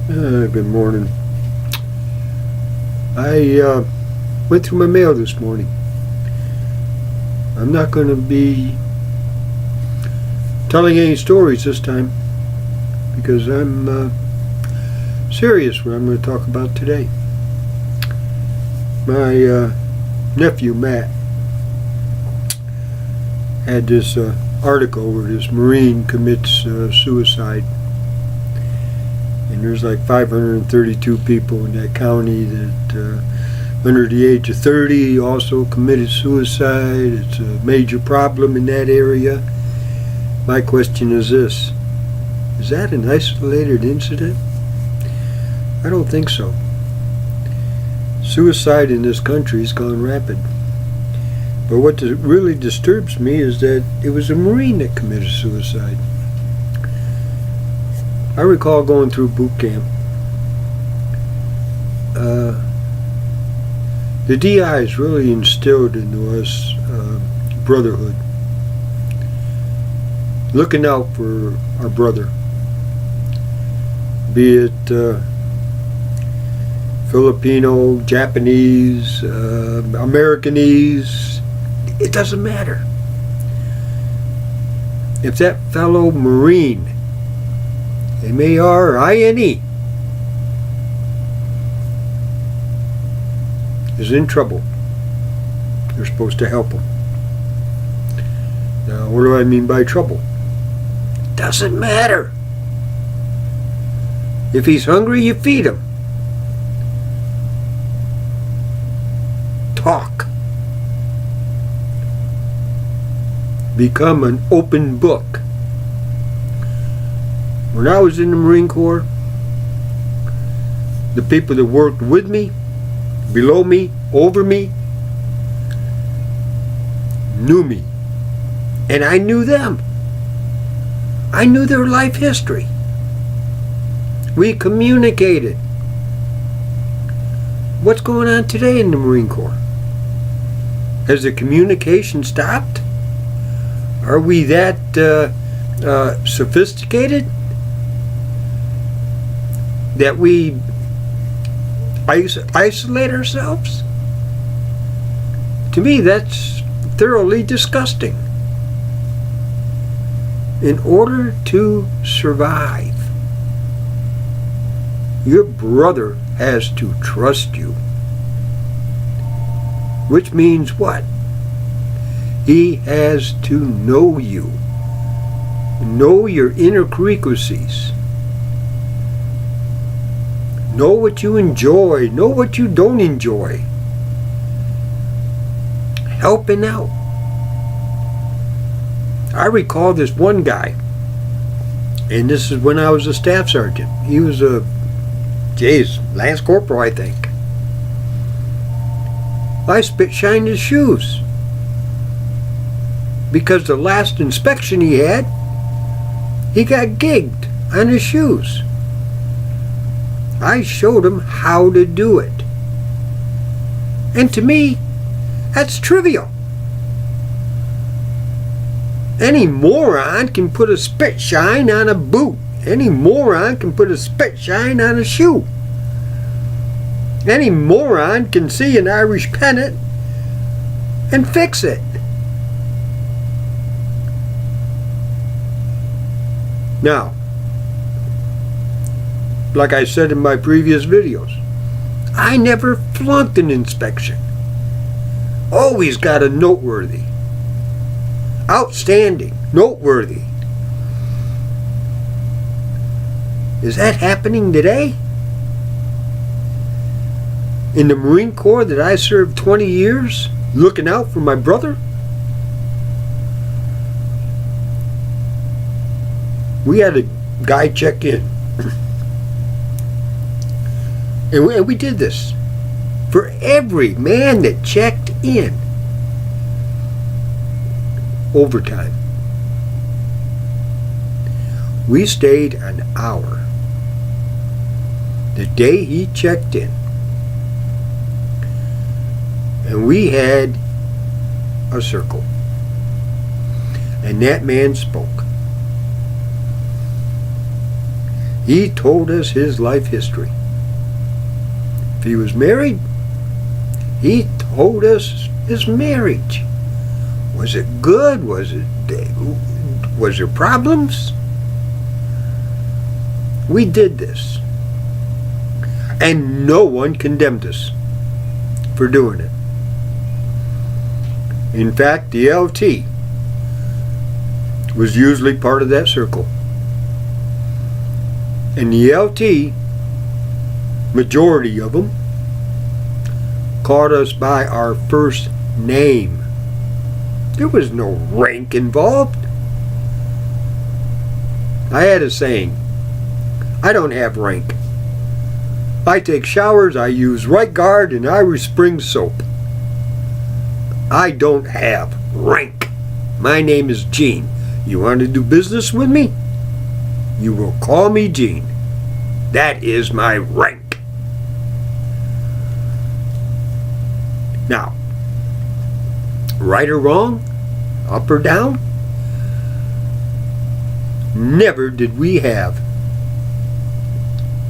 Good morning. I went through my mail this morning. I'm not going to be telling any stories this time because I'm serious what I'm going to talk about today. My nephew Matt had this article where this Marine commits suicide. And there's like 532 people in that county that under the age of 30 also committed suicide. It's a major problem in that area. My question is this: is that an isolated incident? I don't think so. Suicide in this country has gone rapid. But what really disturbs me is that it was a Marine that committed suicide. I recall going through boot camp. The DIs really instilled into us brotherhood. Looking out for our brother. Be it Filipino, Japanese, Americanese, it doesn't matter. If that fellow Marine, M-A-R-I-N-E, is in trouble, you're supposed to help him. Now, what do I mean by trouble? Doesn't matter. If he's hungry, you feed him. Talk. Become an open book. When I was in the Marine Corps, the people that worked with me, below me, over me, knew me. And I knew them. I knew their life history. We communicated. What's going on today in the Marine Corps? Has the communication stopped? Are we that sophisticated that we isolate ourselves? To me, that's thoroughly disgusting. In order to survive, your brother has to trust you. Which means what? He has to know you. Know your intricacies. Know what you enjoy. Know what you don't enjoy. Helping out. I recall this one guy, and this is when I was a staff sergeant. He was a, Lance Corporal, I think. I spit shined his shoes because the last inspection he had, he got gigged on his shoes. I showed him how to do it. And to me, that's trivial. Any moron can put a spit shine on a boot. Any moron can put a spit shine on a shoe. Any moron can see an Irish pennant and fix it. Now, like I said in my previous videos, I never flunked an inspection. Always got a noteworthy. Outstanding. Noteworthy. Is that happening today? In the Marine Corps that I served 20 years, looking out for my brother? We had a guy check in. And we did this for every man that checked in. Overtime. We stayed an hour the day he checked in. And we had a circle. And that man spoke. He told us his life history. If he was married, he told us his marriage. Was it good? Was there problems? We did this. And no one condemned us for doing it. In fact, the LT was usually part of that circle. And the LT, majority of them, called us by our first name. There was no rank involved. I had a saying, I don't have rank. I take showers, I use Right Guard and Irish Spring soap. I don't have rank. My name is Gene. You want to do business with me? You will call me Gene. That is my rank. Now, right or wrong, up or down, never did we have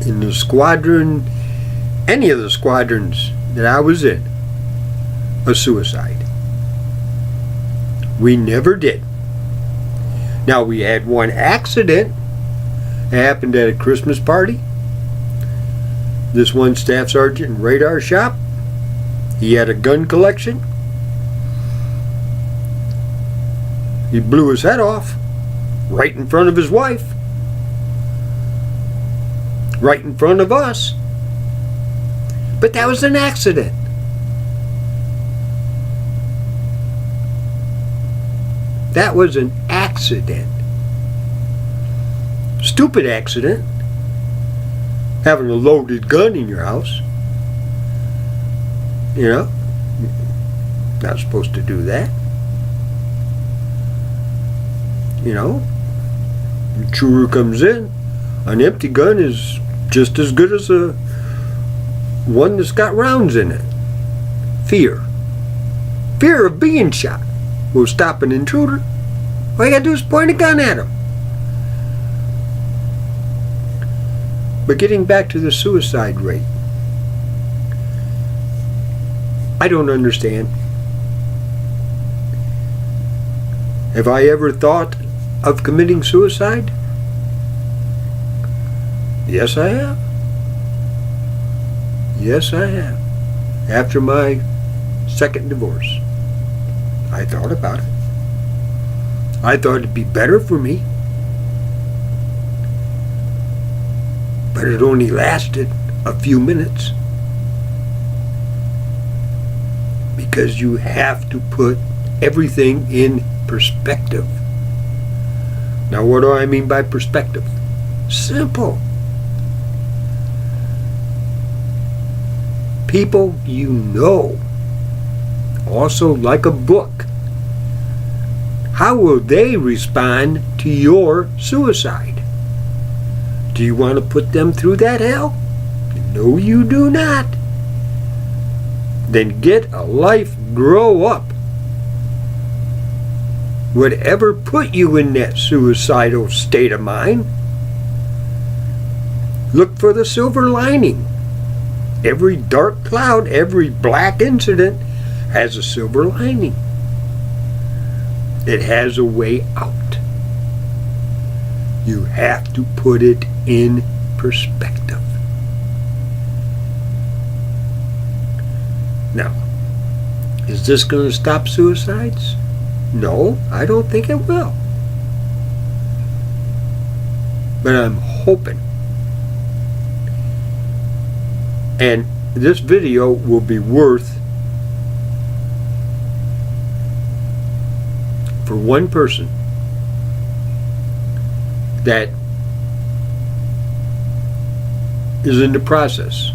in the squadron, any of the squadrons that I was in, a suicide. We never did. Now, we had one accident. It happened at a Christmas party. This one staff sergeant in radar shop, he had a gun collection. He blew his head off right in front of his wife, right in front of us. But that was an accident. That was an accident. Stupid accident. Having a loaded gun in your house. You know, not supposed to do that. You know, intruder comes in, an empty gun is just as good as a one that's got rounds in it. Fear. Fear of being shot will stop an intruder. All you gotta do is point a gun at him. But getting back to the suicide rate, I don't understand. Have I ever thought of committing suicide? Yes, I have. Yes, I have. After my second divorce, I thought about it. I thought it'd be better for me. But it only lasted a few minutes. Because you have to put everything in perspective. Now, what do I mean by perspective? Simple. People you know also like a book. How will they respond to your suicide? Do you want to put them through that hell? No, you do not. Then get a life, grow up. Whatever put you in that suicidal state of mind, look for the silver lining. Every dark cloud, every black incident has a silver lining. It has a way out. You have to put it in perspective. Now, is this going to stop suicides? No, I don't think it will. But I'm hoping. And this video will be worth for one person that is in the process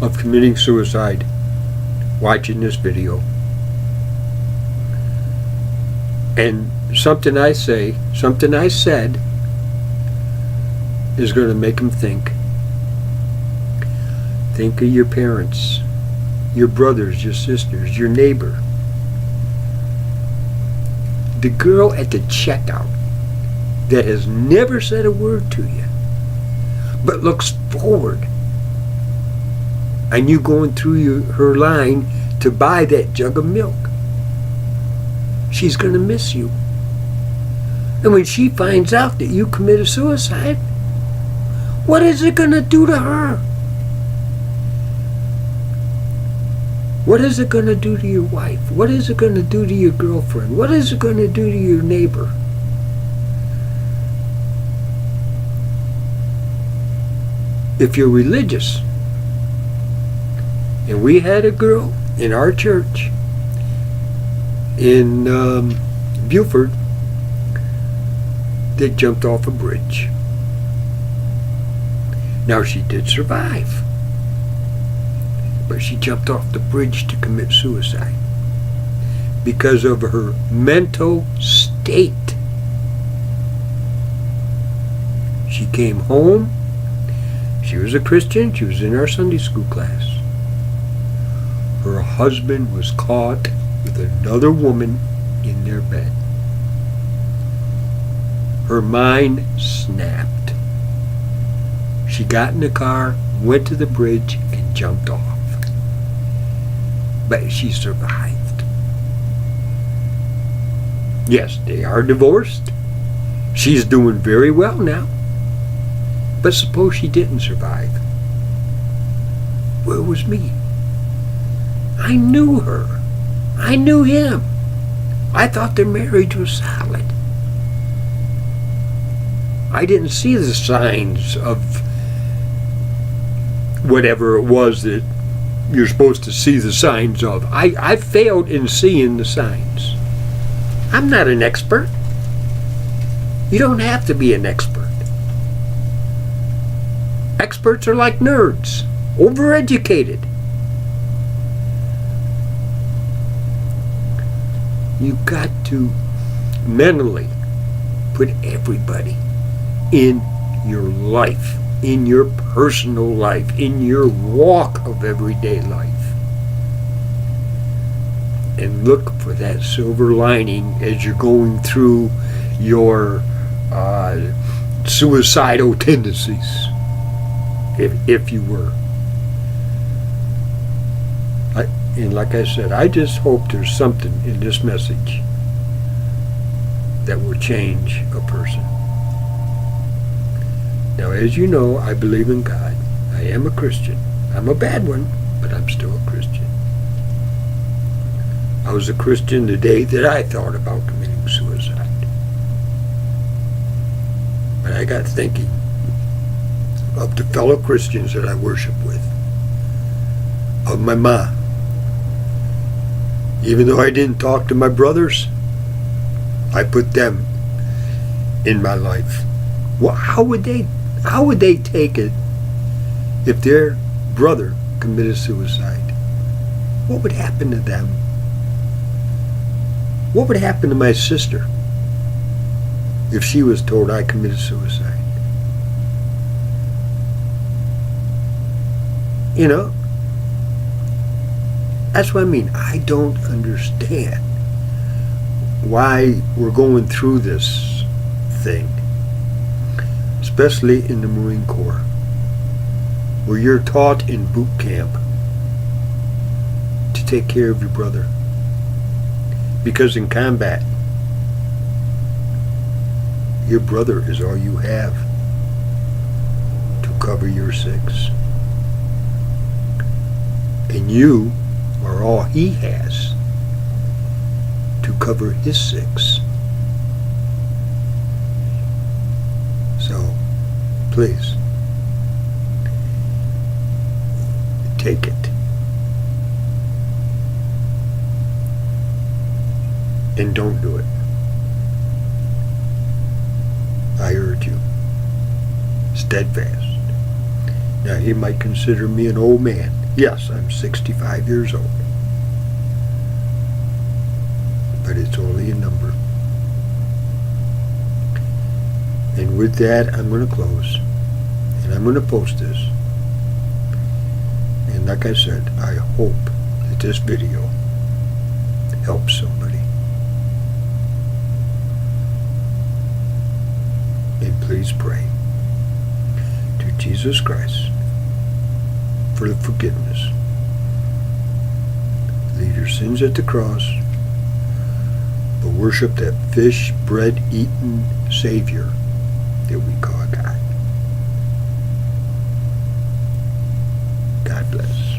of committing suicide watching this video. And something I say, something I said is going to make them think. Think of your parents, your brothers, your sisters, your neighbor. The girl at the checkout that has never said a word to you, but looks forward, and you going through her line to buy that jug of milk, she's going to miss you. And when she finds out that you committed suicide, what is it going to do to her? What is it going to do to your wife? What is it going to do to your girlfriend? What is it going to do to your neighbor? If you're religious, and we had a girl in our church in Buford that jumped off a bridge. Now, she did survive, but she jumped off the bridge to commit suicide because of her mental state. She came home. She was a Christian. She was in our Sunday school class. Her husband was caught with another woman in their bed. Her mind snapped. She got in the car, went to the bridge, and jumped off. But she survived. Yes, they are divorced. She's doing very well now. But suppose she didn't survive. Where was me? I knew her. I knew him. I thought their marriage was solid. I didn't see the signs of whatever it was that you're supposed to see the signs of. I failed in seeing the signs. I'm not an expert. You don't have to be an expert. Experts are like nerds, overeducated. You've got to mentally put everybody in your life, in your personal life, in your walk of everyday life, and look for that silver lining as you're going through your suicidal tendencies, if you were. And like I said, I just hope there's something in this message that will change a person. Now, as you know, I believe in God. I am a Christian. I'm a bad one, but I'm still a Christian. I was a Christian the day that I thought about committing suicide. But I got thinking of the fellow Christians that I worship with, of my ma. Even though I didn't talk to my brothers, I put them in my life. Well, how would they take it if their brother committed suicide? What would happen to them? What would happen to my sister if she was told I committed suicide? You know? That's what I mean. I don't understand why we're going through this thing, especially in the Marine Corps, where you're taught in boot camp to take care of your brother. Because in combat, your brother is all you have to cover your six. And you are all he has to cover his six. So, please, take it. And don't do it. I urge you. Steadfast. Now, he might consider me an old man. Yes, I'm 65 years old. But it's only a number. And with that, I'm going to close. And I'm going to post this. And like I said, I hope that this video helps somebody. please pray to Jesus Christ for the forgiveness. Leave your sins at the cross, but worship that fish, bread-eating Savior that we call God. God bless.